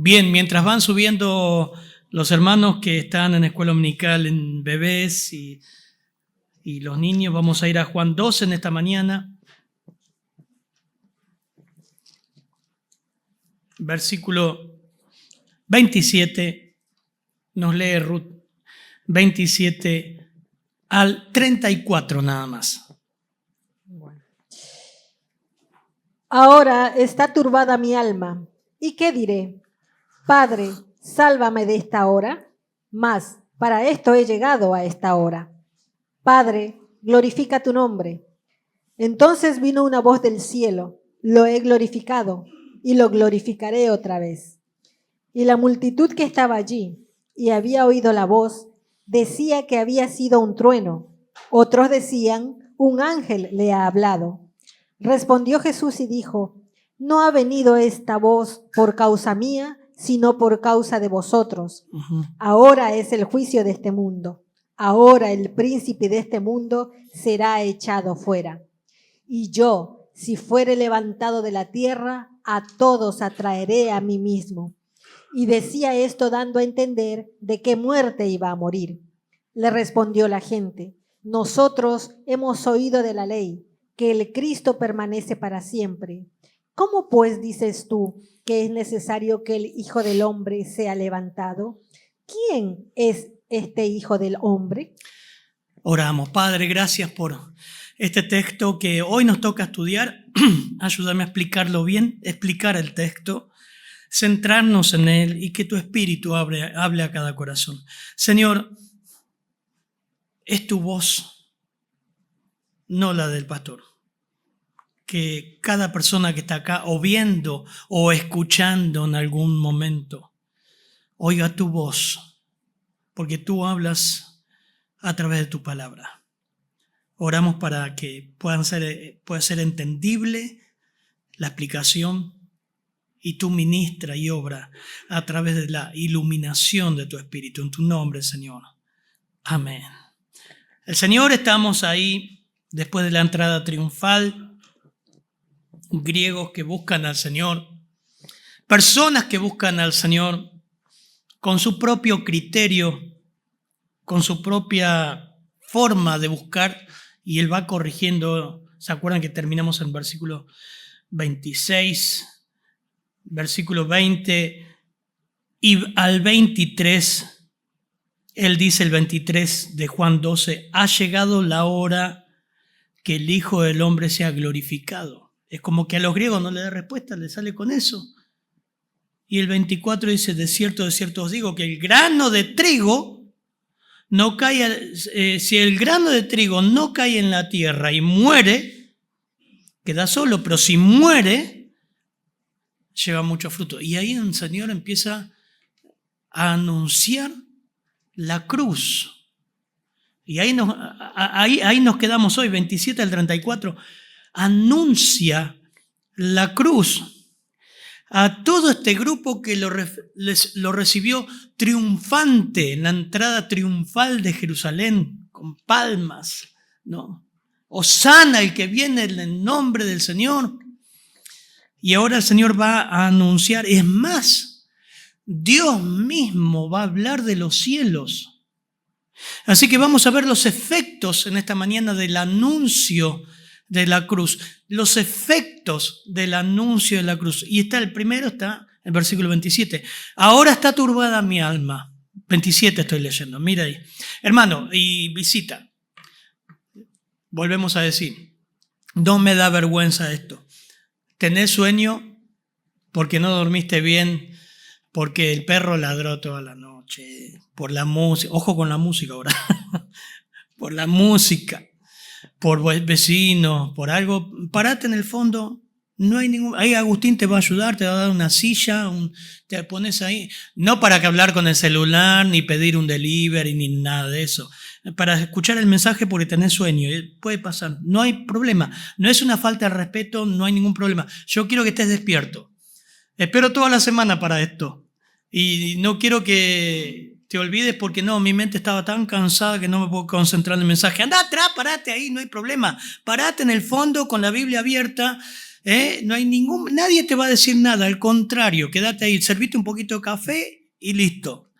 Bien, mientras van subiendo los hermanos que están en escuela dominical, en bebés y los niños, vamos a ir a Juan 12 en esta mañana. Versículo 27, nos lee Ruth, 27 al 34 nada más. Ahora está turbada mi alma. ¿Y qué diré? Padre, sálvame de esta hora. Mas para esto he llegado a esta hora. Padre, glorifica tu nombre. Entonces vino una voz del cielo. Lo he glorificado y lo glorificaré otra vez. Y la multitud que estaba allí y había oído la voz decía que había sido un trueno. Otros decían, un ángel le ha hablado. Respondió Jesús y dijo, no ha venido esta voz por causa mía, sino por causa de vosotros. Ahora es el juicio de este mundo. Ahora el príncipe de este mundo será echado fuera. Y yo, si fuere levantado de la tierra, a todos atraeré a mí mismo. Y decía esto dando a entender de qué muerte iba a morir. Le respondió la gente, nosotros hemos oído de la ley, que el Cristo permanece para siempre. ¿Cómo pues dices tú que es necesario que el Hijo del Hombre sea levantado? ¿Quién es este Hijo del Hombre? Oramos. Padre, gracias por este texto que hoy nos toca estudiar. Ayúdame a explicarlo bien, explicar el texto, centrarnos en él y que tu Espíritu hable a cada corazón. Señor, es tu voz, no la del pastor. Que cada persona que está acá o viendo o escuchando en algún momento oiga tu voz, porque tú hablas a través de tu palabra. Oramos para que pueda ser entendible la explicación y tú ministra y obra a través de la iluminación de tu Espíritu. En tu nombre, Señor. Amén. El Señor, estamos ahí después de la entrada triunfal. Griegos que buscan al Señor, personas que buscan al Señor con su propio criterio, con su propia forma de buscar, y Él va corrigiendo. ¿Se acuerdan que terminamos en versículo 26, versículo 20 y al 23? Él dice, el 23 de Juan 12, ha llegado la hora que el Hijo del Hombre sea glorificado. Es como que a los griegos no le da respuesta, le sale con eso. Y el 24 dice, de cierto os digo, que el grano de trigo no cae, si el grano de trigo no cae en la tierra y muere, queda solo, pero si muere, lleva mucho fruto. Y ahí el Señor empieza a anunciar la cruz. Y ahí nos quedamos hoy, 27 al 34. Anuncia la cruz a todo este grupo que lo recibió triunfante en la entrada triunfal de Jerusalén, con palmas, ¿no? Hosana, el que viene en el nombre del Señor. Y ahora el Señor va a anunciar, es más, Dios mismo va a hablar de los cielos. Así que vamos a ver los efectos en esta mañana del anuncio de la cruz, los efectos del anuncio de la cruz. Y el primero está en el versículo 27. Ahora está turbada mi alma. 27 estoy leyendo, mira ahí. Hermano, y visita, volvemos a decir, no me da vergüenza esto. ¿Tenés sueño porque no dormiste bien? Porque el perro ladró toda la noche, por la música, ojo con la música ahora, por la música, por vecinos, por algo, parate en el fondo, no hay ningún, ahí Agustín te va a ayudar, te va a dar una silla, te pones ahí, no para que hablar con el celular, ni pedir un delivery, ni nada de eso, para escuchar el mensaje porque tenés sueño, puede pasar, no hay problema, no es una falta de respeto, no hay ningún problema, yo quiero que estés despierto, espero toda la semana para esto, y no quiero que te olvides porque no, mi mente estaba tan cansada que no me puedo concentrar en el mensaje. Anda atrás, parate ahí, no hay problema. Parate en el fondo con la Biblia abierta No hay nadie te va a decir nada, al contrario, quédate ahí, servite un poquito de café y listo.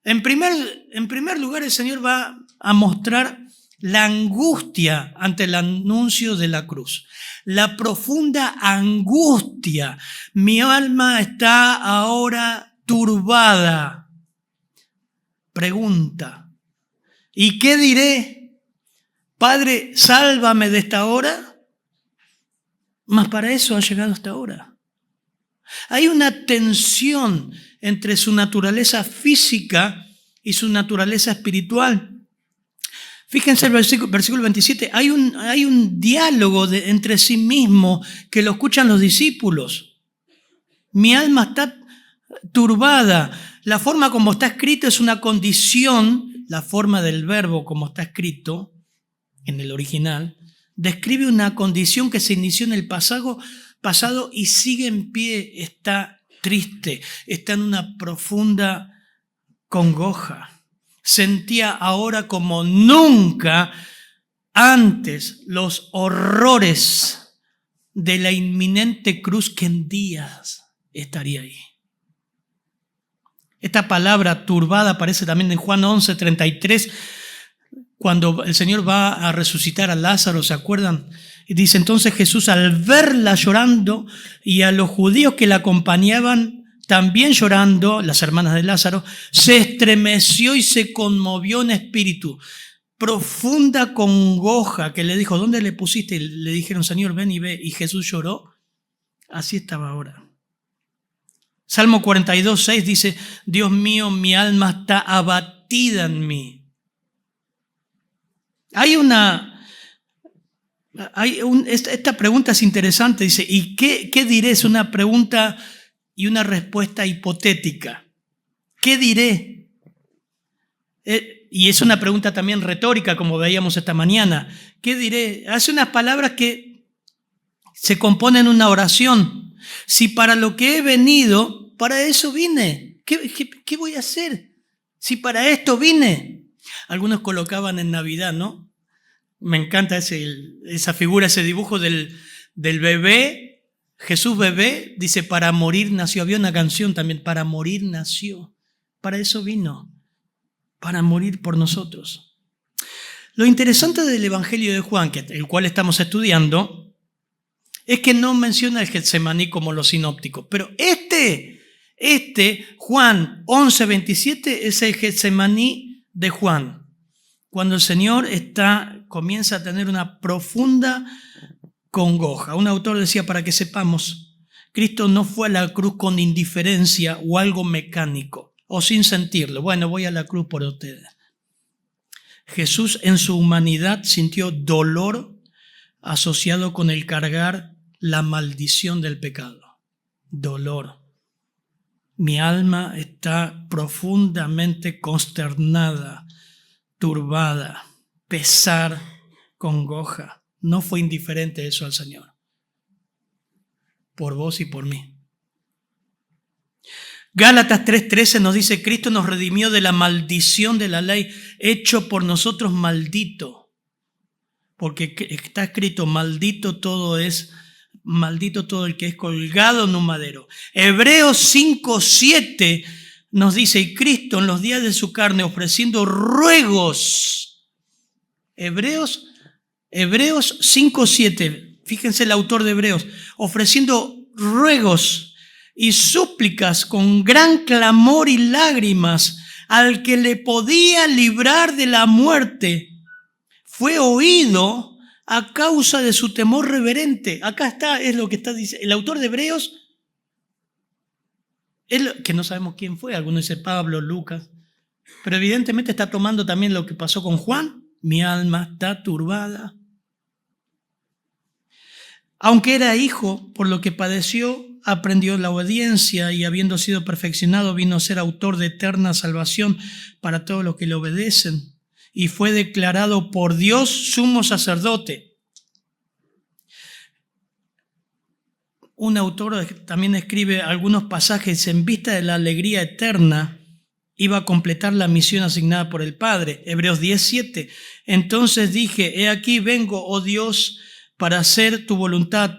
En primer lugar, el Señor va a mostrar la angustia ante el anuncio de la cruz. La profunda angustia. Mi alma está ahora turbada. Pregunta. ¿Y qué diré? Padre, sálvame de esta hora. Mas para eso ha llegado esta hora. Hay una tensión entre su naturaleza física y su naturaleza espiritual. Fíjense el versículo 27, hay un diálogo entre sí mismo que lo escuchan los discípulos. Mi alma está turbada. La forma como está escrito es una condición, la forma del verbo como está escrito en el original, describe una condición que se inició en el pasado y sigue en pie, está triste, está en una profunda congoja. Sentía ahora como nunca antes los horrores de la inminente cruz que en días estaría ahí. Esta palabra turbada aparece también en Juan 11:33, cuando el Señor va a resucitar a Lázaro, ¿se acuerdan? Y dice entonces Jesús, al verla llorando y a los judíos que la acompañaban también llorando, las hermanas de Lázaro, se estremeció y se conmovió en espíritu. Profunda congoja que le dijo, ¿dónde le pusiste? Y le dijeron, Señor, ven y ve. Y Jesús lloró. Así estaba ahora. Salmo 42:6 dice, Dios mío, mi alma está abatida en mí. Esta pregunta es interesante, dice, ¿y qué diré? Es una pregunta y una respuesta hipotética. ¿Qué diré? Y es una pregunta también retórica, como veíamos esta mañana. ¿Qué diré? Hace unas palabras que se componen en una oración. Si para lo que he venido, para eso vine. ¿Qué voy a hacer? Si para esto vine. Algunos colocaban en Navidad, ¿no? Me encanta esa figura, ese dibujo del bebé. Jesús bebé, dice, para morir nació. Había una canción también, para morir nació. Para eso vino, para morir por nosotros. Lo interesante del Evangelio de Juan, el cual estamos estudiando, es que no menciona el Getsemaní como los sinópticos. Pero Juan 11:27, es el Getsemaní de Juan. Cuando el Señor comienza a tener una profunda congoja. Un autor decía, para que sepamos, Cristo no fue a la cruz con indiferencia o algo mecánico o sin sentirlo. Bueno, voy a la cruz por ustedes. Jesús en su humanidad sintió dolor asociado con el cargar la maldición del pecado. Dolor. Mi alma está profundamente consternada, turbada, pesar, congoja. No fue indiferente eso al Señor. Por vos y por mí. Gálatas 3:13 nos dice, Cristo nos redimió de la maldición de la ley, hecho por nosotros maldito. Porque está escrito, maldito todo el que es colgado en un madero. Hebreos 5:7 nos dice, y Cristo en los días de su carne ofreciendo ruegos. Hebreos 5:7, fíjense el autor de Hebreos, ofreciendo ruegos y súplicas con gran clamor y lágrimas al que le podía librar de la muerte, fue oído a causa de su temor reverente. Acá está, es lo que está diciendo el autor de Hebreos, que no sabemos quién fue, algunos dicen Pablo, Lucas, pero evidentemente está tomando también lo que pasó con Juan. Mi alma está turbada. Aunque era hijo, por lo que padeció, aprendió la obediencia y habiendo sido perfeccionado, vino a ser autor de eterna salvación para todos los que le obedecen. Y fue declarado por Dios sumo sacerdote. Un autor también escribe algunos pasajes en vista de la alegría eterna. Iba a completar la misión asignada por el Padre. Hebreos 10:7. Entonces dije, he aquí vengo, oh Dios, para hacer tu voluntad.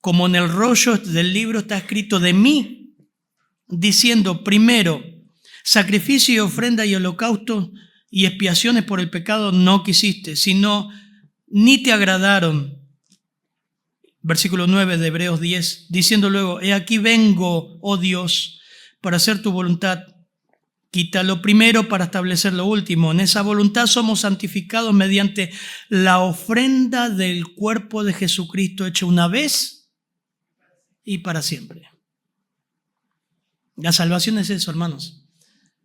como en el rollo del libro está escrito de mí, diciendo: primero, sacrificio y ofrenda y holocausto y expiaciones por el pecado no quisiste, sino ni te agradaron. Versículo 9 de Hebreos 10, diciendo luego: he aquí vengo, oh Dios, para hacer tu voluntad. Quita lo primero para establecer lo último. En esa voluntad somos santificados mediante la ofrenda del cuerpo de Jesucristo, hecha una vez y para siempre. La salvación es eso, hermanos.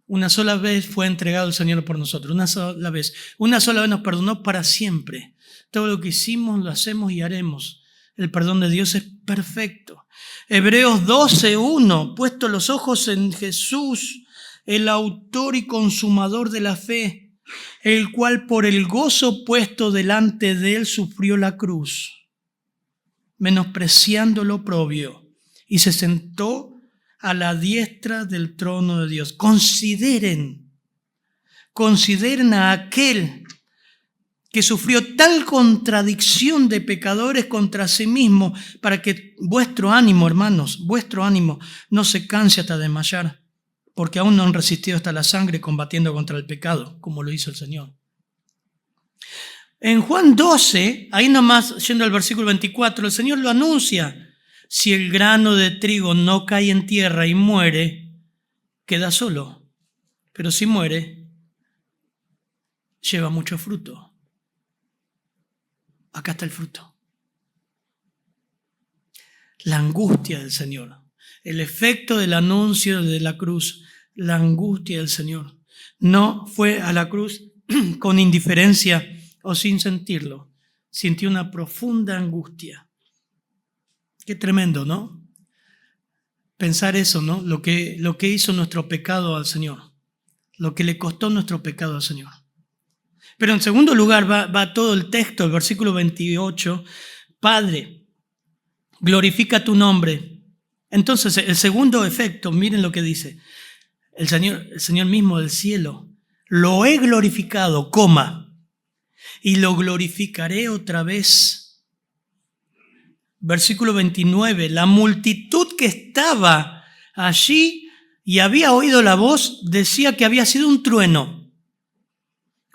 Una sola vez fue entregado el Señor por nosotros, una sola vez. Una sola vez nos perdonó para siempre. Todo lo que hicimos, lo hacemos y haremos. El perdón de Dios es perfecto. Hebreos 12:1, puesto los ojos en Jesús, el autor y consumador de la fe, el cual por el gozo puesto delante de él sufrió la cruz, menospreciando lo oprobio, y se sentó a la diestra del trono de Dios. Consideren a aquel que sufrió tal contradicción de pecadores contra sí mismo, para que vuestro ánimo, hermanos, vuestro ánimo no se canse hasta desmayar, porque aún no han resistido hasta la sangre combatiendo contra el pecado, como lo hizo el Señor. En Juan 12, ahí nomás yendo al versículo 24, el Señor lo anuncia: si el grano de trigo no cae en tierra y muere, queda solo, pero si muere, lleva mucho fruto. Acá está el fruto. La angustia del Señor, el efecto del anuncio de la cruz, la angustia del Señor. No fue a la cruz con indiferencia o sin sentirlo. Sintió una profunda angustia. Qué tremendo, ¿no? Pensar eso, ¿no? Lo que hizo nuestro pecado al Señor. Lo que le costó nuestro pecado al Señor. Pero en segundo lugar va todo el texto, el versículo 28. Padre, glorifica tu nombre. Entonces, el segundo efecto, miren lo que dice. El Señor mismo del cielo: lo he glorificado, y lo glorificaré otra vez. Versículo 29. La multitud que estaba allí y había oído la voz decía que había sido un trueno.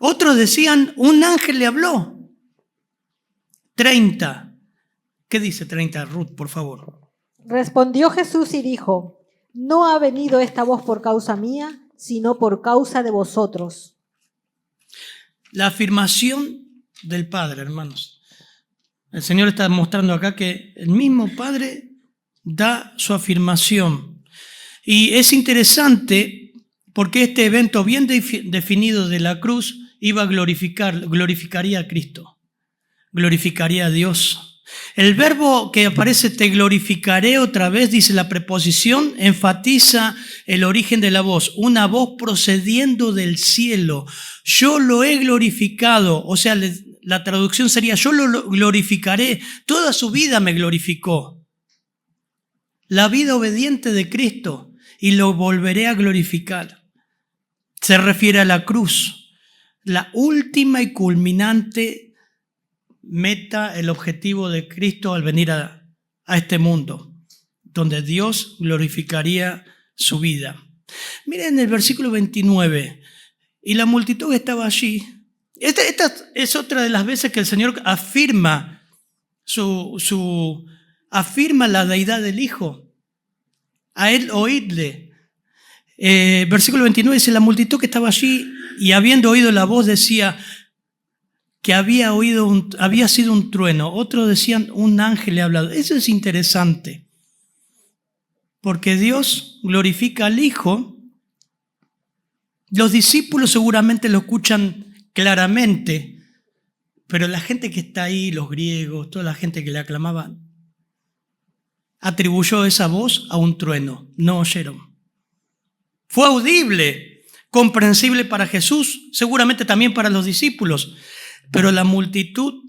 Otros decían: un ángel le habló. 30. ¿Qué dice 30, Ruth, por favor? Respondió Jesús y dijo: no ha venido esta voz por causa mía, sino por causa de vosotros. La afirmación del Padre, hermanos. El Señor está mostrando acá que el mismo Padre da su afirmación. Y es interesante porque este evento bien definido de la cruz glorificaría a Cristo, glorificaría a Dios. El verbo que aparece, te glorificaré otra vez, dice la preposición, enfatiza el origen de la voz, una voz procediendo del cielo. Yo lo he glorificado, o sea, la traducción sería: yo lo glorificaré, toda su vida me glorificó. La vida obediente de Cristo, y lo volveré a glorificar. Se refiere a la cruz, la última y culminante meta, el objetivo de Cristo al venir a este mundo, donde Dios glorificaría su vida. Miren el versículo 29. Y la multitud que estaba allí. Esta es otra de las veces que el Señor afirma afirma la deidad del Hijo. A él oídle. Versículo 29 dice: la multitud que estaba allí y habiendo oído la voz decía que había sido un trueno. Otros decían: un ángel le ha hablado. Eso es interesante, porque Dios glorifica al Hijo. Los discípulos seguramente lo escuchan claramente, pero la gente que está ahí, los griegos, toda la gente que le aclamaba, atribuyó esa voz a un trueno. No oyeron. Fue audible, comprensible para Jesús, seguramente también para los discípulos. Pero la multitud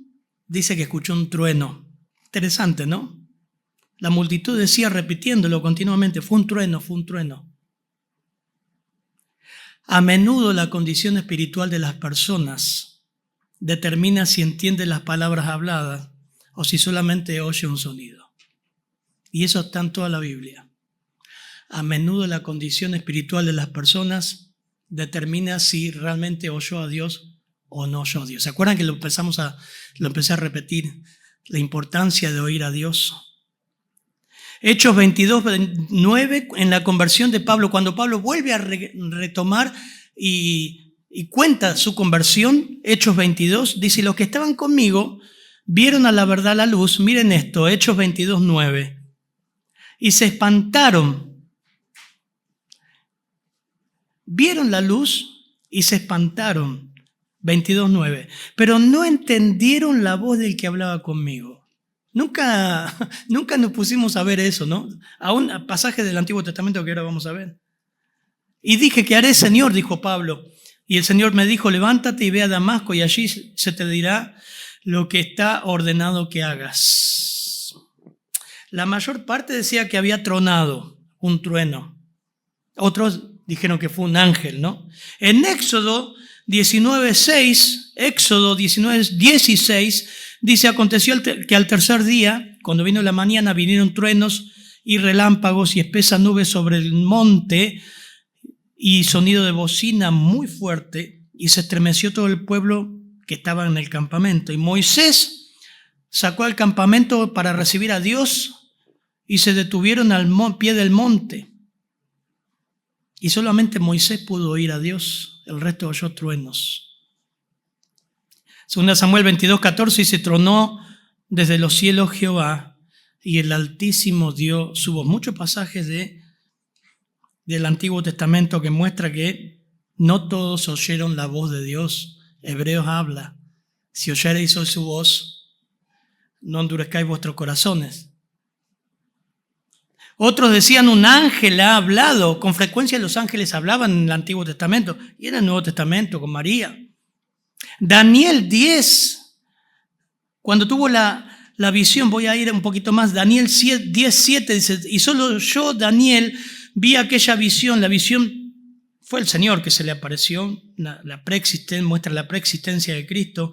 dice que escuchó un trueno. Interesante, ¿no? La multitud decía, repitiéndolo continuamente: fue un trueno, fue un trueno. A menudo la condición espiritual de las personas determina si entiende las palabras habladas o si solamente oye un sonido. Y eso está en toda la Biblia. A menudo la condición espiritual de las personas determina si realmente oyó a Dios o no oyó a Dios. ¿Se acuerdan que lo empecé a repetir? La importancia de oír a Dios. Hechos 22, 9, en la conversión de Pablo, cuando Pablo vuelve a retomar y cuenta su conversión, Hechos 22, dice, los que estaban conmigo vieron a la verdad la luz. Miren esto, Hechos 22, 9. Y se espantaron. Vieron la luz y se espantaron. 22, 9. Pero no entendieron la voz del que hablaba conmigo. Nunca nos pusimos a ver eso, ¿no? A un pasaje del Antiguo Testamento que ahora vamos a ver. Y dije, ¿qué haré, Señor? Dijo Pablo. Y el Señor me dijo, levántate y ve a Damasco y allí se te dirá lo que está ordenado que hagas. La mayor parte decía que había tronado un trueno. Otros dijeron que fue un ángel, ¿no? En Éxodo 19:16, dice, aconteció que al tercer día, cuando vino la mañana, vinieron truenos y relámpagos y espesas nubes sobre el monte y sonido de bocina muy fuerte, y se estremeció todo el pueblo que estaba en el campamento. Y Moisés sacó al campamento para recibir a Dios y se detuvieron al pie del monte. Y solamente Moisés pudo oír a Dios, el resto oyó truenos. 2 Samuel 22:14 dice, tronó desde los cielos Jehová y el Altísimo dio su voz. Muchos pasajes del Antiguo Testamento que muestra que no todos oyeron la voz de Dios. Hebreos habla, si oyereis hoy su voz, no endurezcáis vuestros corazones. Otros decían, un ángel ha hablado. Con frecuencia los ángeles hablaban en el Antiguo Testamento y en el Nuevo Testamento con María. Daniel 10, cuando tuvo la visión, voy a ir un poquito más, Daniel 10:7 dice, y solo yo, Daniel, vi aquella visión. La visión fue el Señor que se le apareció, muestra la preexistencia de Cristo.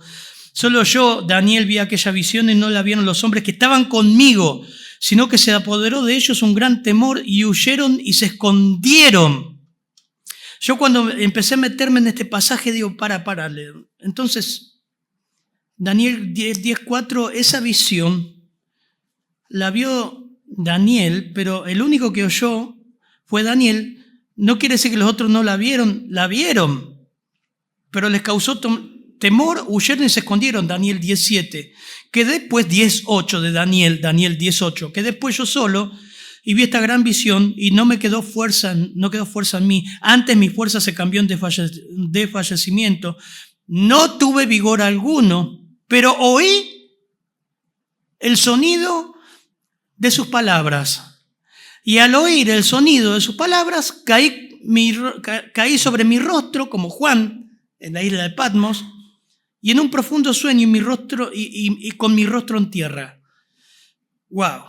Solo yo, Daniel, vi aquella visión y no la vieron los hombres que estaban conmigo, sino que se apoderó de ellos un gran temor y huyeron y se escondieron. Yo cuando empecé a meterme en este pasaje digo, para. Entonces, Daniel 10:4, esa visión la vio Daniel, pero el único que oyó fue Daniel. No quiere decir que los otros no la vieron, pero les causó temor, huyeron y se escondieron, Daniel 10:7. Que después, 10:8 de Daniel 10:8, que después yo solo y vi esta gran visión y no quedó fuerza en mí. Antes mi fuerza se cambió en desfallecimiento. No tuve vigor alguno, pero oí el sonido de sus palabras. Y al oír el sonido de sus palabras, caí sobre mi rostro como Juan en la isla de Patmos, y en un profundo sueño y con mi rostro en tierra. ¡Wow!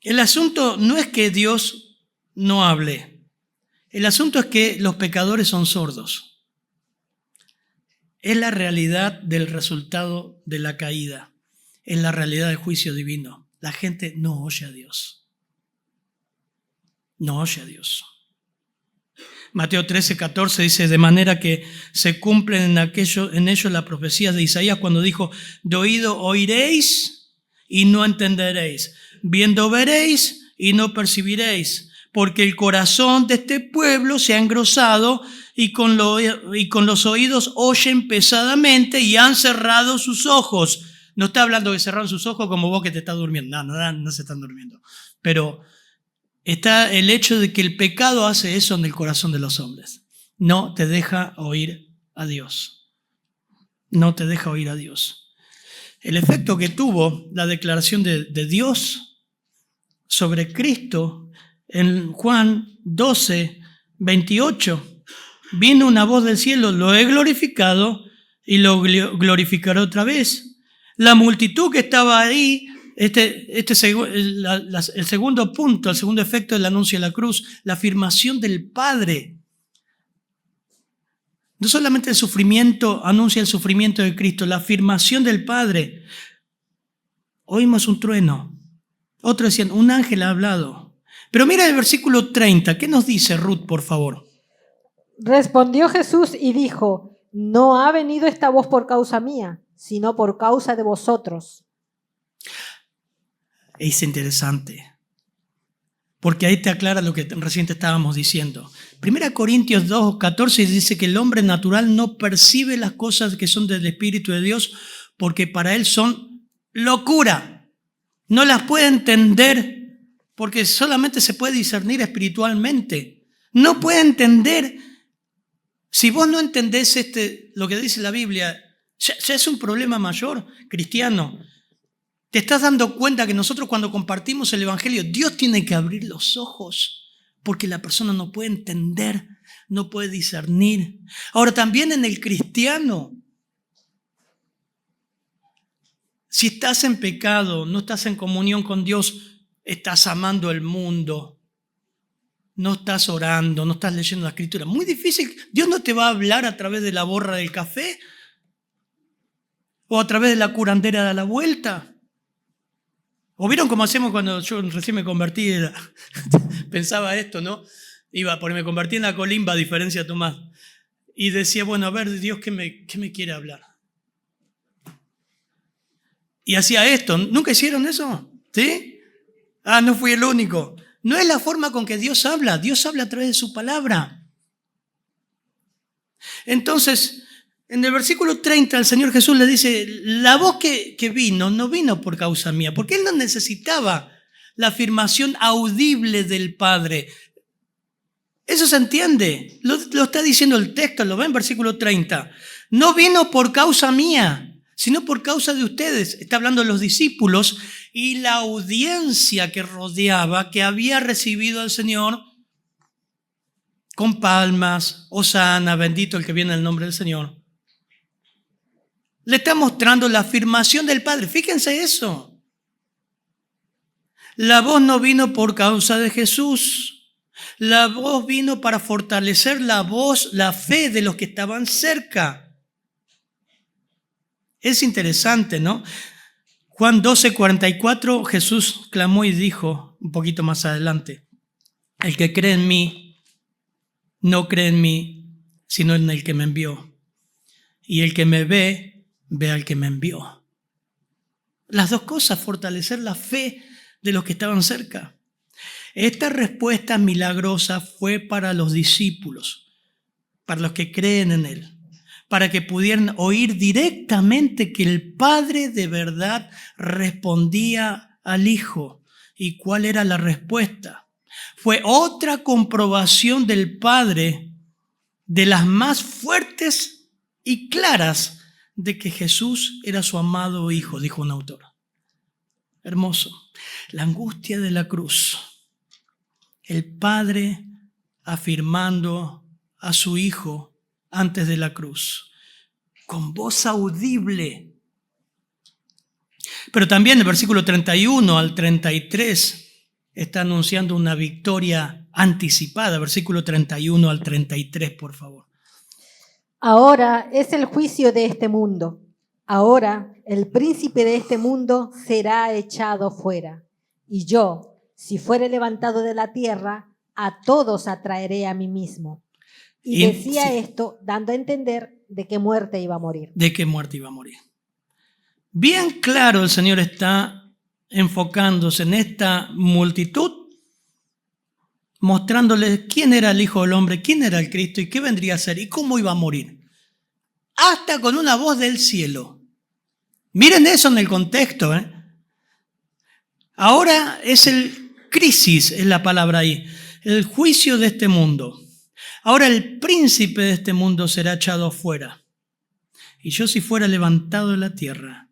El asunto no es que Dios no hable. El asunto es que los pecadores son sordos. Es la realidad del resultado de la caída. Es la realidad del juicio divino. La gente no oye a Dios. No oye a Dios. Mateo 13:14 dice, de manera que se cumplen en ello las profecías de Isaías cuando dijo, de oído oiréis y no entenderéis, viendo veréis y no percibiréis, porque el corazón de este pueblo se ha engrosado y con los oídos oyen pesadamente y han cerrado sus ojos. No está hablando de cerrar sus ojos como vos que te estás durmiendo, no se están durmiendo, pero está el hecho de que el pecado hace eso en el corazón de los hombres. No te deja oír a Dios. No te deja oír a Dios. El efecto que tuvo la declaración de Dios sobre Cristo en Juan 12:28. Vino una voz del cielo, lo he glorificado y lo glorificaré otra vez. La multitud que estaba ahí, el segundo punto, el segundo efecto del anuncio de la cruz, la afirmación del Padre. No solamente el sufrimiento anuncia el sufrimiento de Cristo, la afirmación del Padre. Oímos un trueno, Otros decían, un ángel ha hablado. Pero mira el versículo 30, ¿qué nos dice Ruth, por favor? Respondió Jesús y dijo, no ha venido esta voz por causa mía, sino por causa de vosotros. Es interesante, porque ahí te aclara lo que recién te estábamos diciendo. 1 Corintios 2:14 dice que el hombre natural no percibe las cosas que son del Espíritu de Dios porque para él son locura. No las puede entender porque solamente se puede discernir espiritualmente. No puede entender. Si vos no entendés lo que dice la Biblia, ya es un problema mayor, cristiano. Te estás dando cuenta que nosotros cuando compartimos el Evangelio, Dios tiene que abrir los ojos porque la persona no puede entender, no puede discernir. Ahora también en el cristiano, si estás en pecado, no estás en comunión con Dios, estás amando el mundo, no estás orando, no estás leyendo la Escritura. Muy difícil. Dios no te va a hablar a través de la borra del café o a través de la curandera de la vuelta. ¿O vieron cómo hacemos cuando yo recién me convertí? Pensaba esto, ¿no? Porque me convertí en la colimba, a diferencia de Tomás. Y decía, bueno, a ver, Dios, ¿qué me quiere hablar? Y hacía esto. ¿Nunca hicieron eso? ¿Sí? No fui el único. No es la forma con que Dios habla. Dios habla a través de su palabra. Entonces, en el versículo 30, el Señor Jesús le dice, la voz que vino, no vino por causa mía, porque Él no necesitaba la afirmación audible del Padre. Eso se entiende, lo está diciendo el texto, lo ve en versículo 30. No vino por causa mía, sino por causa de ustedes. Está hablando de los discípulos y la audiencia que rodeaba, que había recibido al Señor con palmas, hosana, bendito el que viene en el nombre del Señor. Le está mostrando la afirmación del Padre. Fíjense eso. La voz no vino por causa de Jesús. La voz vino para fortalecer la fe de los que estaban cerca. Es interesante, ¿no? Juan 12:44, Jesús clamó y dijo, un poquito más adelante, el que cree en mí, no cree en mí, sino en el que me envió. Y el que me ve al que me envió. Las dos cosas, fortalecer la fe de los que estaban cerca. Esta respuesta milagrosa fue para los discípulos, para los que creen en Él, para que pudieran oír directamente que el Padre de verdad respondía al Hijo. ¿Y cuál era la respuesta? Fue otra comprobación del Padre de las más fuertes y claras de que Jesús era su amado Hijo, dijo un autor. Hermoso. La angustia de la cruz. El Padre afirmando a su Hijo antes de la cruz, con voz audible. Pero también el versículo 31 al 33 está anunciando una victoria anticipada. Versículo 31 al 33, por favor. Ahora es el juicio de este mundo. Ahora el príncipe de este mundo será echado fuera. Y yo, si fuere levantado de la tierra, a todos atraeré a mí mismo. Y decía esto dando a entender de qué muerte iba a morir. De qué muerte iba a morir. Bien claro el Señor está enfocándose en esta multitud, mostrándoles quién era el Hijo del Hombre, quién era el Cristo y qué vendría a ser y cómo iba a morir. Hasta con una voz del cielo. Miren eso en el contexto. Ahora es el crisis, es la palabra ahí, el juicio de este mundo. Ahora el príncipe de este mundo será echado afuera. Y yo, si fuera levantado de la tierra,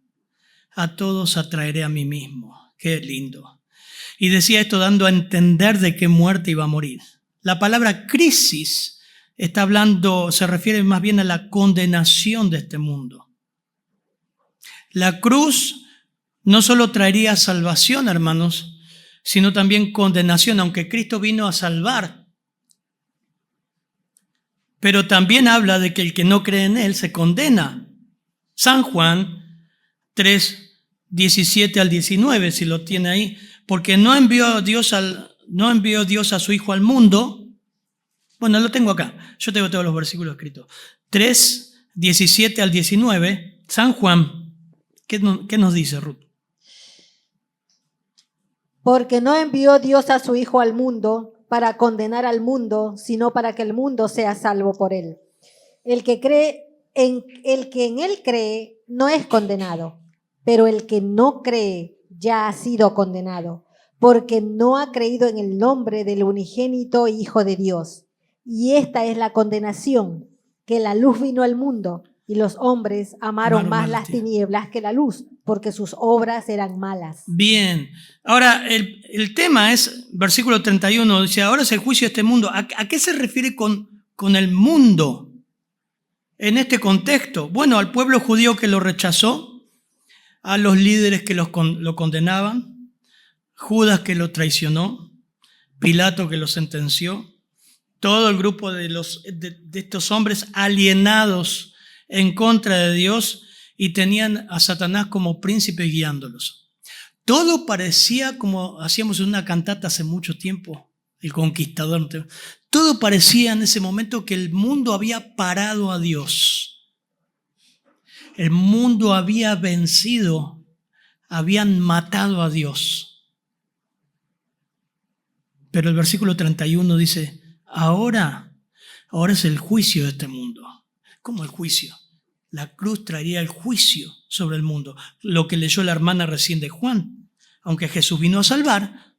a todos atraeré a mí mismo. Qué lindo. Y decía esto dando a entender de qué muerte iba a morir. La palabra crisis está hablando, se refiere más bien a la condenación de este mundo. La cruz no solo traería salvación, hermanos, sino también condenación, aunque Cristo vino a salvar. Pero también habla de que el que no cree en Él se condena. San Juan 3, 17 al 19, si lo tiene ahí. porque no envió Dios a su Hijo al mundo. Bueno, lo tengo acá. Yo tengo todos los versículos escritos. 3, 17 al 19. San Juan. ¿Qué nos dice, Ruth? Porque no envió Dios a su Hijo al mundo para condenar al mundo, sino para que el mundo sea salvo por él. El que en él cree no es condenado, pero el que no cree ya ha sido condenado, porque no ha creído en el nombre del unigénito Hijo de Dios. Y esta es la condenación, que la luz vino al mundo, y los hombres amaron más las tinieblas que la luz, porque sus obras eran malas. Bien. Ahora, el tema es, versículo 31, dice, ahora es el juicio de este mundo. ¿A qué se refiere con el mundo en este contexto? Bueno, al pueblo judío que lo rechazó, a los líderes que lo condenaban, Judas que lo traicionó, Pilato que lo sentenció, todo el grupo de estos hombres alienados en contra de Dios y tenían a Satanás como príncipe guiándolos. Todo parecía, como hacíamos en una cantata hace mucho tiempo, El Conquistador, todo parecía en ese momento que el mundo había parado a Dios. El mundo había vencido, habían matado a Dios. Pero el versículo 31 dice, ahora es el juicio de este mundo. ¿Cómo el juicio? La cruz traería el juicio sobre el mundo. Lo que leyó la hermana recién de Juan. Aunque Jesús vino a salvar,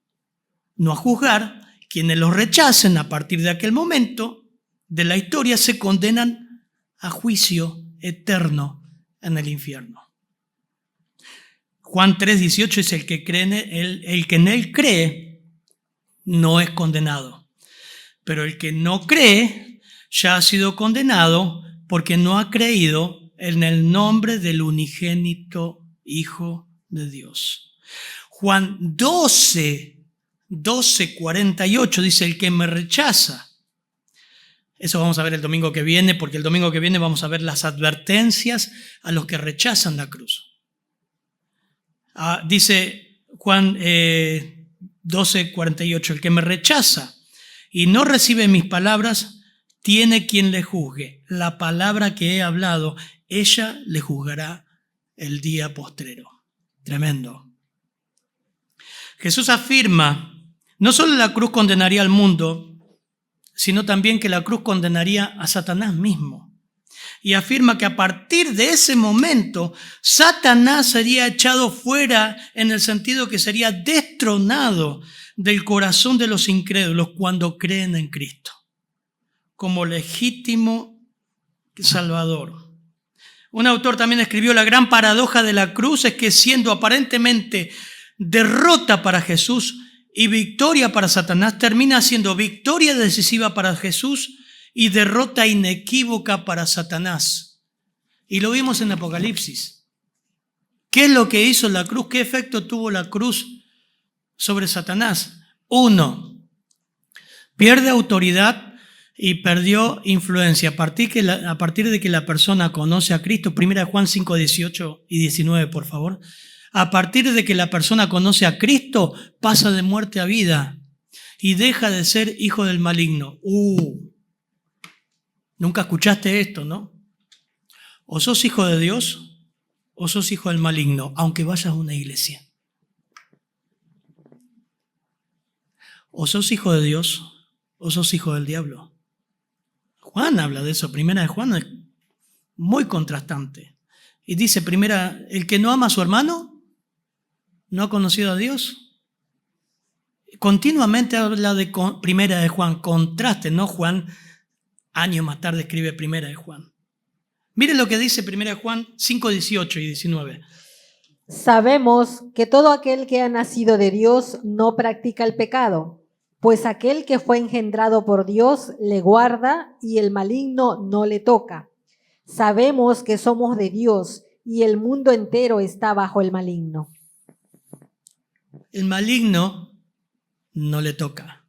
no a juzgar, quienes los rechacen a partir de aquel momento de la historia se condenan a juicio eterno en el infierno. Juan 3:18 dice, el que en él cree no es condenado. Pero el que no cree ya ha sido condenado porque no ha creído en el nombre del unigénito Hijo de Dios. Juan 12:48 dice, el que me rechaza. Eso vamos a ver el domingo que viene, porque el domingo que viene vamos a ver las advertencias a los que rechazan la cruz. Dice Juan 12:48, el que me rechaza y no recibe mis palabras, tiene quien le juzgue. La palabra que he hablado, ella le juzgará el día postrero. Tremendo. Jesús afirma, no solo la cruz condenaría al mundo, sino también que la cruz condenaría a Satanás mismo. Y afirma que a partir de ese momento, Satanás sería echado fuera en el sentido que sería destronado del corazón de los incrédulos cuando creen en Cristo como legítimo Salvador. Un autor también escribió, la gran paradoja de la cruz es que siendo aparentemente derrota para Jesús y victoria para Satanás, termina siendo victoria decisiva para Jesús y derrota inequívoca para Satanás. Y lo vimos en Apocalipsis. ¿Qué es lo que hizo la cruz? ¿Qué efecto tuvo la cruz sobre Satanás? 1. Pierde autoridad y perdió influencia. A partir de que la persona conoce a Cristo, 1 Juan 5:18 y 19, por favor. A partir de que la persona conoce a Cristo, pasa de muerte a vida y deja de ser hijo del maligno. Nunca escuchaste esto, ¿no? O sos hijo de Dios o sos hijo del maligno, aunque vayas a una iglesia. O sos hijo de Dios o sos hijo del diablo. Juan habla de eso. Primera de Juan es muy contrastante. Y dice, el que no ama a su hermano no ha conocido a Dios. Continuamente habla de Primera de Juan, contraste, ¿no? Juan, años más tarde, escribe Primera de Juan. Miren lo que dice Primera de Juan 5:18 y 19. Sabemos que todo aquel que ha nacido de Dios no practica el pecado, pues aquel que fue engendrado por Dios le guarda y el maligno no le toca. Sabemos que somos de Dios y el mundo entero está bajo el maligno. El maligno no le toca.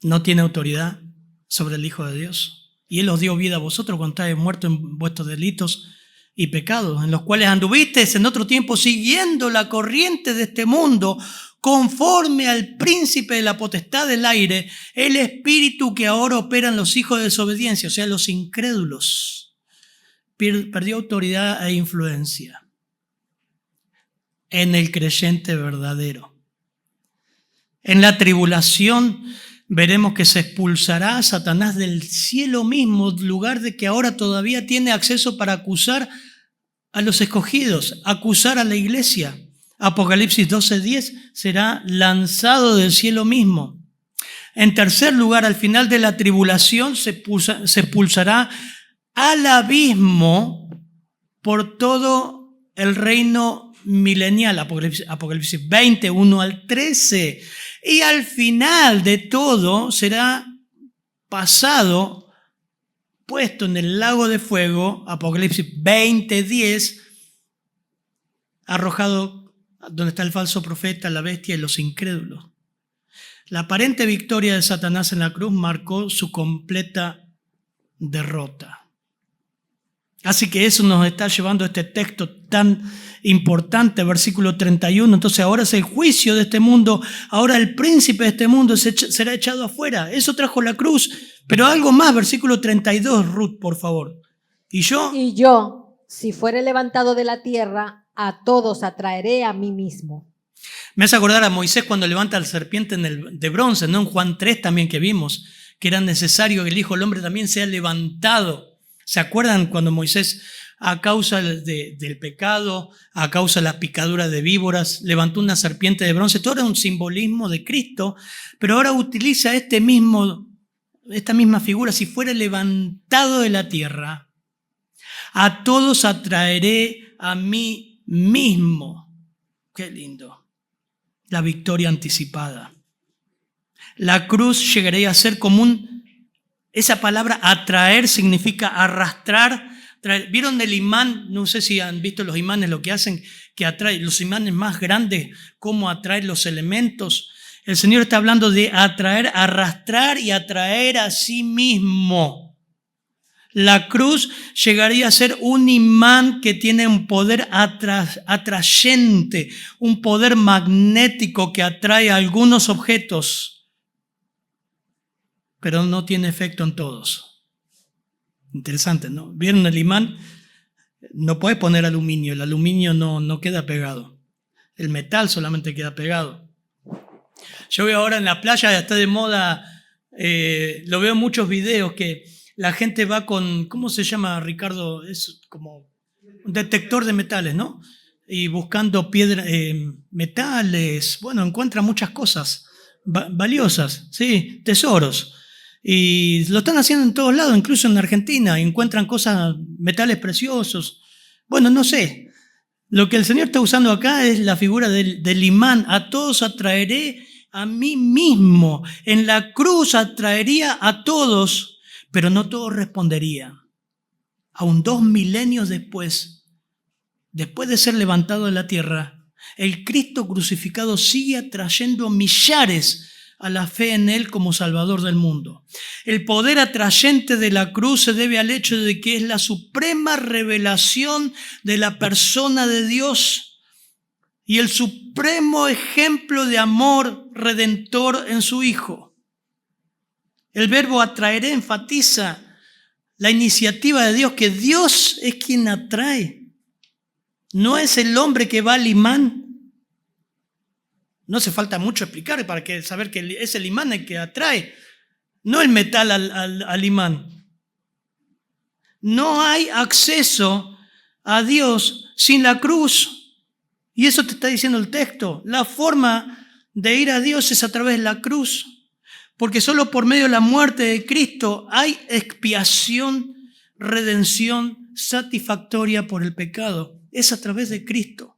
No tiene autoridad sobre el Hijo de Dios. Y Él os dio vida a vosotros cuando estáis muertos en vuestros delitos y pecados, en los cuales anduvisteis en otro tiempo siguiendo la corriente de este mundo, conforme al príncipe de la potestad del aire, el espíritu que ahora opera en los hijos de desobediencia, o sea, los incrédulos. Perdió autoridad e influencia en el creyente verdadero. En la tribulación veremos que se expulsará a Satanás del cielo mismo, lugar de que ahora todavía tiene acceso para acusar a los escogidos, acusar a la iglesia. Apocalipsis 12:10 será lanzado del cielo mismo. En tercer lugar, al final de la tribulación se expulsará al abismo por todo el reino milenial. Apocalipsis 20, 1 al 13. Y al final de todo será pasado, puesto en el lago de fuego, Apocalipsis 20:10, arrojado donde está el falso profeta, la bestia y los incrédulos. La aparente victoria de Satanás en la cruz marcó su completa derrota. Así que eso nos está llevando a este texto tan importante, versículo 31. Entonces ahora es el juicio de este mundo, ahora el príncipe de este mundo será echado afuera. Eso trajo la cruz. Pero algo más, versículo 32, Ruth, por favor. Y yo, si fuere levantado de la tierra, a todos atraeré a mí mismo. Me hace acordar a Moisés cuando levanta la serpiente de bronce, ¿no? En Juan 3 también que vimos, que era necesario que el Hijo del Hombre también sea levantado. ¿Se acuerdan cuando Moisés, a causa del pecado, a causa de las picaduras de víboras, levantó una serpiente de bronce? Todo era un simbolismo de Cristo, pero ahora utiliza esta misma figura. Si fuera levantado de la tierra, a todos atraeré a mí mismo. Qué lindo. La victoria anticipada. La cruz llegaría a ser común. Esa palabra atraer significa arrastrar. ¿Vieron el imán? No sé si han visto los imanes, lo que hacen, que atraen los imanes más grandes, cómo atraen los elementos. El Señor está hablando de atraer, arrastrar y atraer a sí mismo. La cruz llegaría a ser un imán que tiene un poder atrayente, un poder magnético que atrae a algunos objetos, pero no tiene efecto en todos. Interesante, ¿no? ¿Vieron el imán? No puedes poner aluminio, el aluminio no queda pegado. El metal solamente queda pegado. Yo veo ahora en la playa, está de moda, lo veo en muchos videos que la gente va con, ¿cómo se llama, Ricardo? Es como un detector de metales, ¿no? Y buscando metales, bueno, encuentran muchas cosas valiosas, ¿sí? Tesoros. Y lo están haciendo en todos lados, incluso en Argentina, encuentran cosas, metales preciosos. Bueno, no sé. Lo que el Señor está usando acá es la figura del imán. A todos atraeré a mí mismo. En la cruz atraería a todos, pero no todos responderían. Aún 2 milenios después de ser levantado de la tierra, el Cristo crucificado sigue atrayendo millares a la fe en Él como Salvador del mundo. El poder atrayente de la cruz se debe al hecho de que es la suprema revelación de la persona de Dios y el supremo ejemplo de amor redentor en su Hijo. El verbo atraeré enfatiza la iniciativa de Dios, que Dios es quien atrae. No es el hombre que va al imán. No hace falta mucho explicar para saber que es el imán el que atrae, no el metal al imán. No hay acceso a Dios sin la cruz. Y eso te está diciendo el texto. La forma de ir a Dios es a través de la cruz. Porque solo por medio de la muerte de Cristo hay expiación, redención satisfactoria por el pecado. Es a través de Cristo.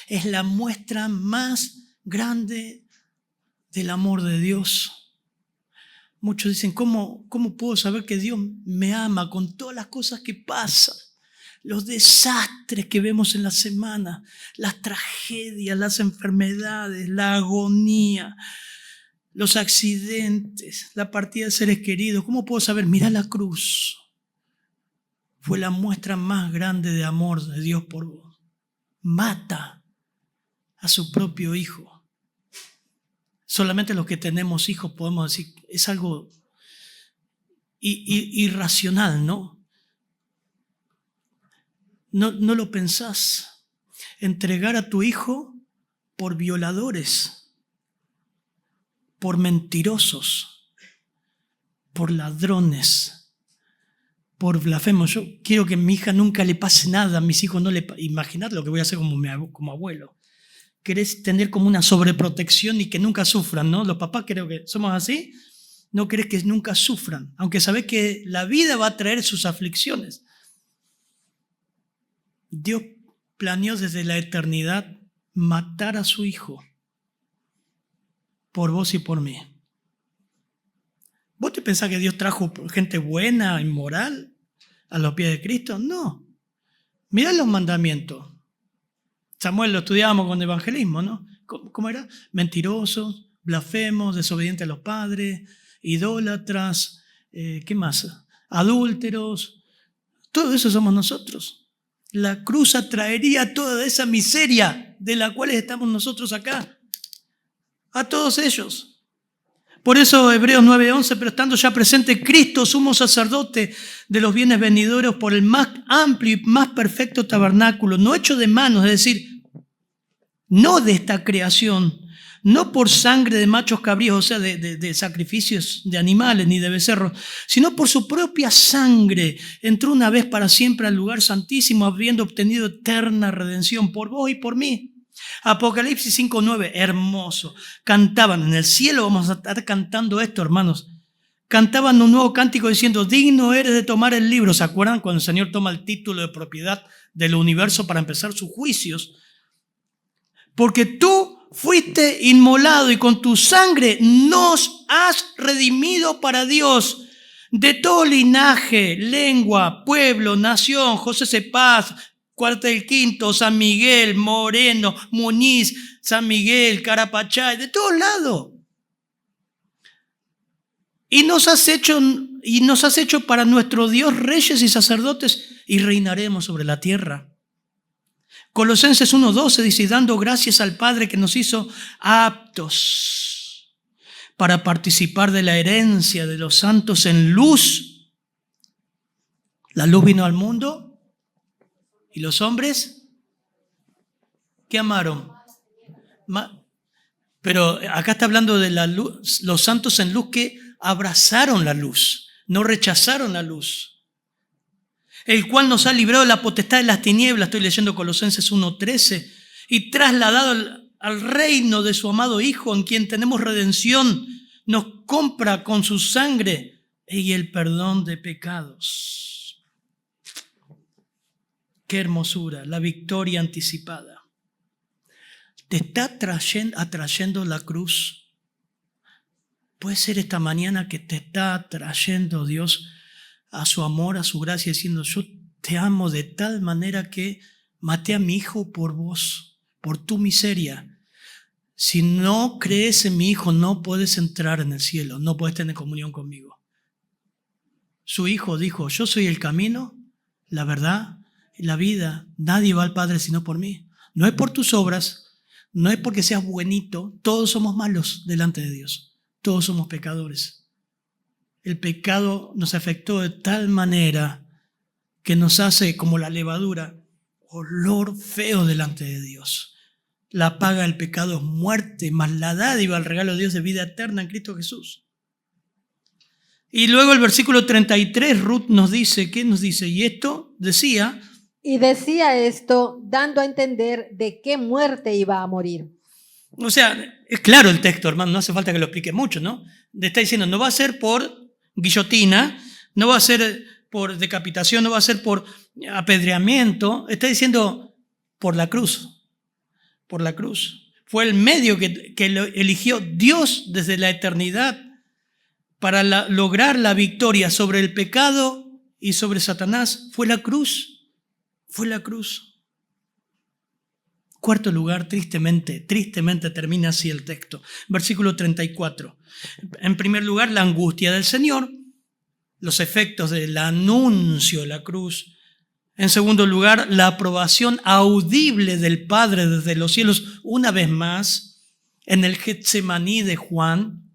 Es la muestra más grande del amor de Dios. Muchos dicen, ¿cómo puedo saber que Dios me ama con todas las cosas que pasan? Los desastres que vemos en la semana, las tragedias, las enfermedades, la agonía, los accidentes, la partida de seres queridos. ¿Cómo puedo saber? Mirá la cruz. Fue la muestra más grande de amor de Dios por vos. Mata a su propio hijo. Solamente los que tenemos hijos podemos decir, es algo irracional, ¿no? No lo pensás. Entregar a tu hijo por violadores, por mentirosos, por ladrones, por blasfemos. Yo quiero que a mi hija nunca le pase nada, a mis hijos no le pase. Imaginad lo que voy a hacer como abuelo. Querés tener como una sobreprotección y que nunca sufran, ¿no? Los papás creo que somos así. No querés que nunca sufran, aunque sabés que la vida va a traer sus aflicciones. Dios planeó desde la eternidad matar a su hijo por vos y por mí. ¿Vos te pensás que Dios trajo gente buena, inmoral, a los pies de Cristo? No. Mirá los mandamientos. Samuel lo estudiábamos con evangelismo, ¿no? ¿Cómo era? Mentirosos, blasfemos, desobedientes a los padres, idólatras, ¿qué más? Adúlteros. Todo eso somos nosotros. La cruz atraería toda esa miseria de la cual estamos nosotros acá. A todos ellos. Por eso Hebreos 9:11, pero estando ya presente Cristo, sumo sacerdote de los bienes venideros por el más amplio y más perfecto tabernáculo, no hecho de manos, es decir, no de esta creación, no por sangre de machos cabríos, o sea, de sacrificios de animales ni de becerros, sino por su propia sangre, entró una vez para siempre al lugar santísimo, habiendo obtenido eterna redención por vos y por mí. Apocalipsis 5:9, hermoso. Cantaban en el cielo, vamos a estar cantando esto, hermanos. Cantaban un nuevo cántico diciendo, digno eres de tomar el libro. ¿Se acuerdan cuando el Señor toma el título de propiedad del universo para empezar sus juicios? Porque tú fuiste inmolado y con tu sangre nos has redimido para Dios de todo linaje, lengua, pueblo, nación, José Cepaz, Cuartel Quinto, San Miguel, Moreno, Muniz, San Miguel, Carapachay, de todos lados. Y nos has hecho para nuestro Dios reyes y sacerdotes y reinaremos sobre la tierra. Colosenses 1:12 dice, dando gracias al Padre que nos hizo aptos para participar de la herencia de los santos en luz. La luz vino al mundo. ¿Y los hombres? ¿Qué amaron? Pero acá está hablando de la luz, los santos en luz que abrazaron la luz, no rechazaron la luz. El cual nos ha librado de la potestad de las tinieblas, estoy leyendo Colosenses 1:13, y trasladado al reino de su amado Hijo, en quien tenemos redención, nos compra con su sangre y el perdón de pecados. Qué hermosura, la victoria anticipada. ¿Te está atrayendo la cruz? Puede ser esta mañana que te está atrayendo Dios a su amor, a su gracia, diciendo, yo te amo de tal manera que maté a mi hijo por vos, por tu miseria. Si no crees en mi hijo, no puedes entrar en el cielo, no puedes tener comunión conmigo. Su hijo dijo, yo soy el camino, la verdad, la vida, nadie va al Padre sino por mí. No es por tus obras, no es porque seas buenito, todos somos malos delante de Dios, todos somos pecadores. El pecado nos afectó de tal manera que nos hace como la levadura, olor feo delante de Dios. La paga del pecado es muerte, más la dádiva, el regalo de Dios de vida eterna en Cristo Jesús. Y luego el versículo 33, Ruth nos dice, ¿qué nos dice? Y esto decía... Y decía esto dando a entender de qué muerte iba a morir. O sea, es claro el texto, hermano, no hace falta que lo explique mucho, ¿no? Le está diciendo, no va a ser por guillotina, no va a ser por decapitación, no va a ser por apedreamiento, está diciendo por la cruz, por la cruz. Fue el medio que lo eligió Dios desde la eternidad para lograr la victoria sobre el pecado y sobre Satanás. Fue la cruz. Fue la cruz. Cuarto lugar, tristemente termina así el texto. Versículo 34. En primer lugar, la angustia del Señor, los efectos del anuncio de la cruz. En segundo lugar, la aprobación audible del Padre desde los cielos, una vez más, en el Getsemaní de Juan.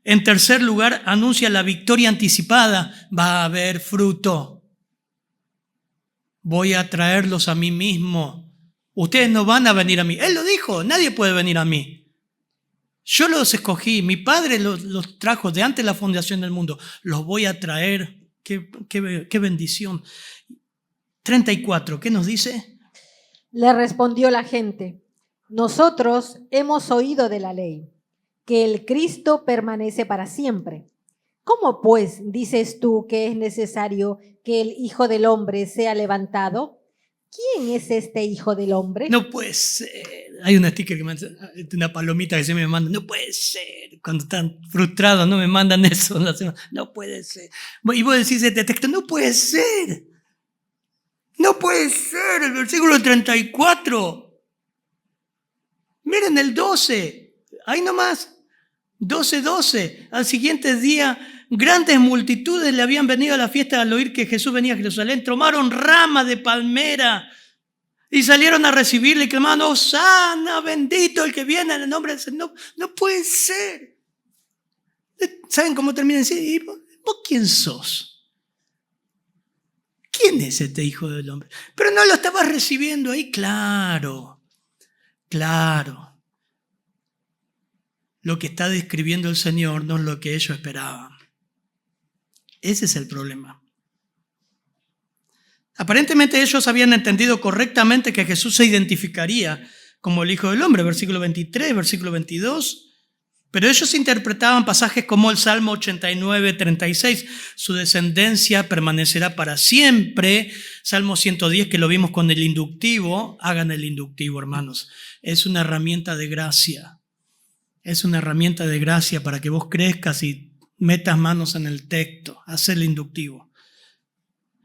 En tercer lugar, anuncia la victoria anticipada. Va a haber fruto. Voy a traerlos a mí mismo. Ustedes no van a venir a mí. Él lo dijo, nadie puede venir a mí. Yo los escogí, mi Padre los trajo de antes de la fundación del mundo. Los voy a traer. Qué bendición. 34, ¿qué nos dice? Le respondió la gente: nosotros hemos oído de la ley, que el Cristo permanece para siempre. ¿Cómo pues dices tú que es necesario que el Hijo del Hombre sea levantado? ¿Quién es este Hijo del Hombre? No puede ser. Hay una sticker que una palomita que se me manda. No puede ser. Cuando están frustrados no me mandan eso. No puede ser. Y vos decís este texto, no puede ser. No puede ser. El versículo 34. Miren el 12. Ahí nomás. 12:12. Al siguiente día, grandes multitudes le habían venido a la fiesta al oír que Jesús venía a Jerusalén. Tomaron ramas de palmera y salieron a recibirle y clamaban: ¡Hosana, bendito el que viene en el nombre del Señor! No puede ser. ¿Saben cómo termina? ¿Y vos quién sos? ¿Quién es este Hijo del Hombre? Pero no lo estabas recibiendo ahí. Claro. Lo que está describiendo el Señor no es lo que ellos esperaban. Ese es el problema. Aparentemente ellos habían entendido correctamente que Jesús se identificaría como el Hijo del Hombre, versículo 23, versículo 22. Pero ellos interpretaban pasajes como el Salmo 89, 36. Su descendencia permanecerá para siempre. Salmo 110, que lo vimos con el inductivo. Hagan el inductivo, hermanos. Es una herramienta de gracia. Es una herramienta de gracia para que vos crezcas y metas manos en el texto. Haz el inductivo.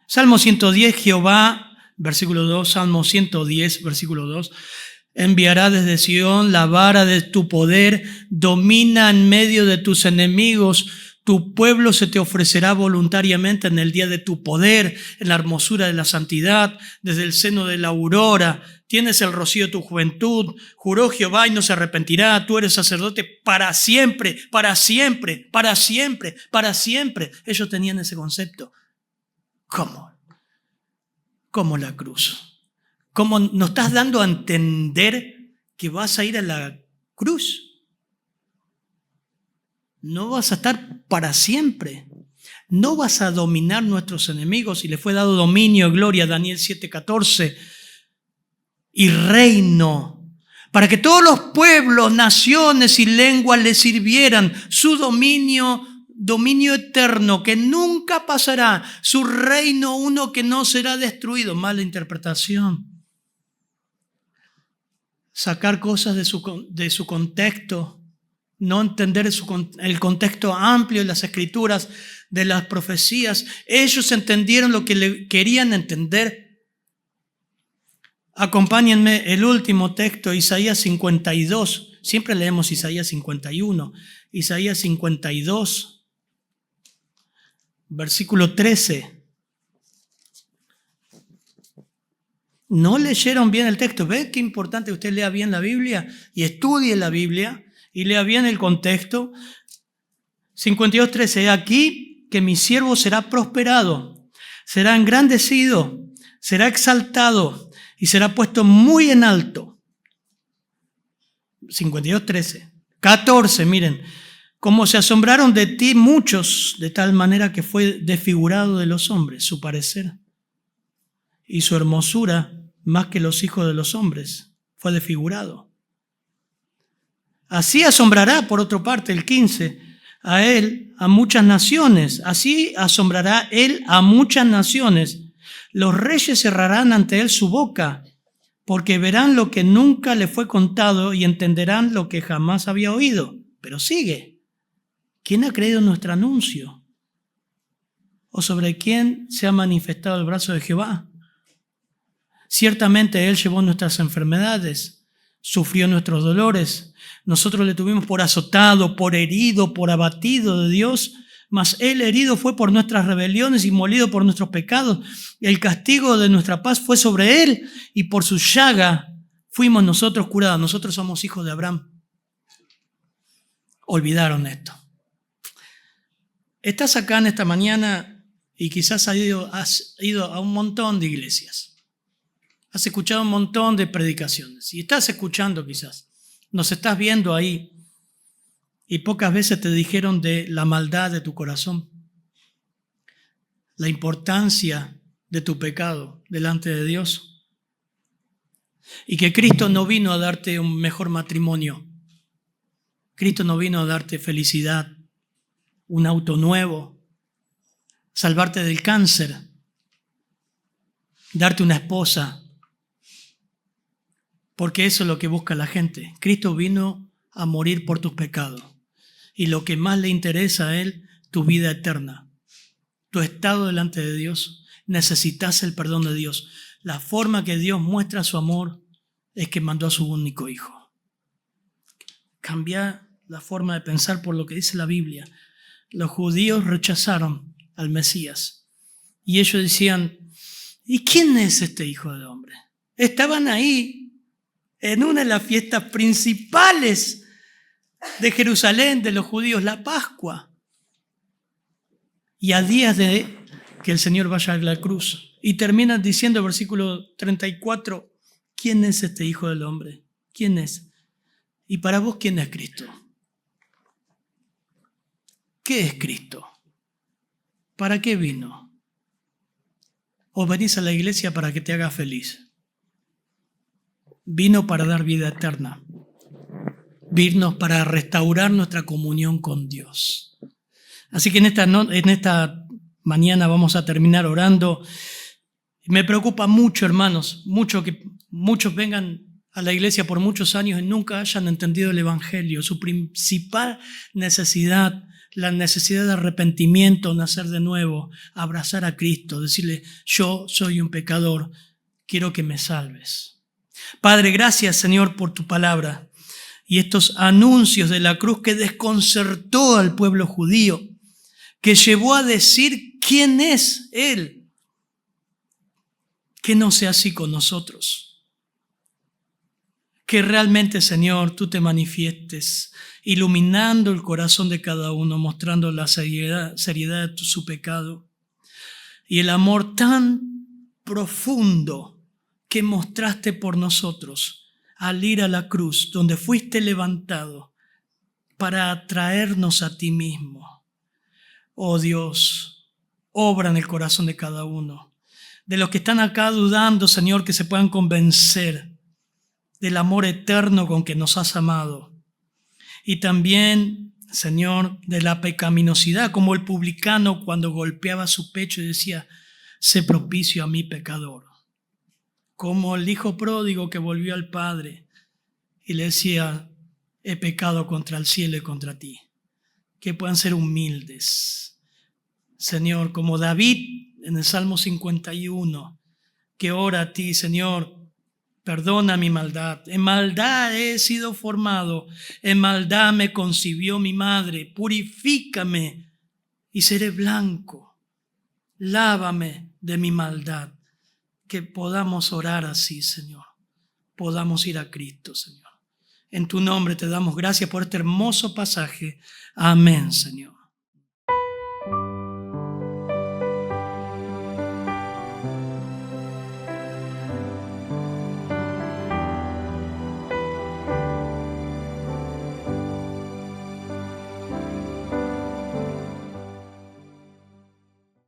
Salmo 110, Jehová, versículo 2, Salmo 110, versículo 2. Enviará desde Sión la vara de tu poder, domina en medio de tus enemigos. Tu pueblo se te ofrecerá voluntariamente en el día de tu poder, en la hermosura de la santidad, desde el seno de la aurora. Tienes el rocío de tu juventud. Juró Jehová y no se arrepentirá. Tú eres sacerdote para siempre, para siempre, para siempre, para siempre. Ellos tenían ese concepto. ¿Cómo? Como la cruz. ¿Cómo nos estás dando a entender que vas a ir a la cruz? No vas a estar para siempre. No vas a dominar nuestros enemigos. Y le fue dado dominio, gloria, Daniel 7:14. Y reino, para que todos los pueblos, naciones y lenguas le sirvieran. Su dominio eterno que nunca pasará. Su reino, uno que no será destruido. Mala interpretación. Sacar cosas de su contexto, no entender el contexto amplio de las escrituras, de las profecías. Ellos entendieron lo que le querían entender. Acompáñenme el último texto, Isaías 52. Siempre leemos Isaías 51. Isaías 52, versículo 13. No leyeron bien el texto. ¿Ve qué importante que usted lea bien la Biblia y estudie la Biblia y lea bien el contexto? 52:13. Aquí que mi siervo será prosperado, será engrandecido, será exaltado y será puesto muy en alto. 52:13. 14, miren. Como se asombraron de ti muchos, de tal manera que fue desfigurado de los hombres su parecer. Y su hermosura, más que los hijos de los hombres, fue desfigurado. Así asombrará, por otra parte, el 15, a él, a muchas naciones. Así asombrará él a muchas naciones. Los reyes cerrarán ante él su boca, porque verán lo que nunca le fue contado y entenderán lo que jamás había oído. Pero sigue. ¿Quién ha creído nuestro anuncio? ¿O sobre quién se ha manifestado el brazo de Jehová? Ciertamente Él llevó nuestras enfermedades, sufrió nuestros dolores. Nosotros le tuvimos por azotado, por herido, por abatido de Dios. Mas Él herido fue por nuestras rebeliones y molido por nuestros pecados. Y el castigo de nuestra paz fue sobre Él, y por su llaga fuimos nosotros curados. Nosotros somos hijos de Abraham. Olvidaron esto. Estás acá en esta mañana y quizás has ido a un montón de iglesias. Has escuchado un montón de predicaciones. Y estás escuchando quizás. Nos estás viendo ahí. Y pocas veces te dijeron de la maldad de tu corazón, la importancia de tu pecado delante de Dios, y que Cristo no vino a darte un mejor matrimonio. Cristo no vino a darte felicidad, un auto nuevo, salvarte del cáncer, darte una esposa, porque eso es lo que busca la gente. Cristo vino a morir por tus pecados. Y lo que más le interesa a Él, tu vida eterna, tu estado delante de Dios. Necesitas el perdón de Dios. La forma que Dios muestra su amor es que mandó a su único hijo. Cambia la forma de pensar por lo que dice la Biblia. Los judíos rechazaron al Mesías y ellos decían, ¿y quién es este hijo del hombre? Estaban ahí en una de las fiestas principales de Jerusalén, de los judíos, la Pascua. Y a días de que el Señor vaya a la cruz. Y terminan diciendo, versículo 34, ¿quién es este Hijo del Hombre? ¿Quién es? Y para vos, ¿quién es Cristo? ¿Qué es Cristo? ¿Para qué vino? ¿O venís a la iglesia para que te haga feliz? Vino para dar vida eterna. Vino para restaurar nuestra comunión con Dios. Así que en esta mañana vamos a terminar orando. Me preocupa mucho, hermanos, que muchos vengan a la iglesia por muchos años y nunca hayan entendido el Evangelio. Su principal necesidad, la necesidad de arrepentimiento, nacer de nuevo, abrazar a Cristo, decirle, yo soy un pecador, quiero que me salves. Padre, gracias, Señor, por tu palabra y estos anuncios de la cruz que desconcertó al pueblo judío, que llevó a decir quién es Él. Que no sea así con nosotros. Que realmente, Señor, tú te manifiestes, iluminando el corazón de cada uno, mostrando la seriedad de su pecado y el amor tan profundo que mostraste por nosotros al ir a la cruz, donde fuiste levantado para atraernos a ti mismo. Oh Dios, obra en el corazón de cada uno. De los que están acá dudando, Señor, que se puedan convencer del amor eterno con que nos has amado. Y también, Señor, de la pecaminosidad, como el publicano cuando golpeaba su pecho y decía, sé propicio a mi pecador. Como el hijo pródigo que volvió al Padre y le decía, he pecado contra el cielo y contra ti. Que puedan ser humildes. Señor, como David en el Salmo 51, que ora a ti, Señor, perdona mi maldad. En maldad he sido formado, en maldad me concibió mi madre. Purifícame y seré blanco. Lávame de mi maldad. Que podamos orar así, Señor. Podamos ir a Cristo, Señor. En tu nombre te damos gracias por este hermoso pasaje. Amén, Señor.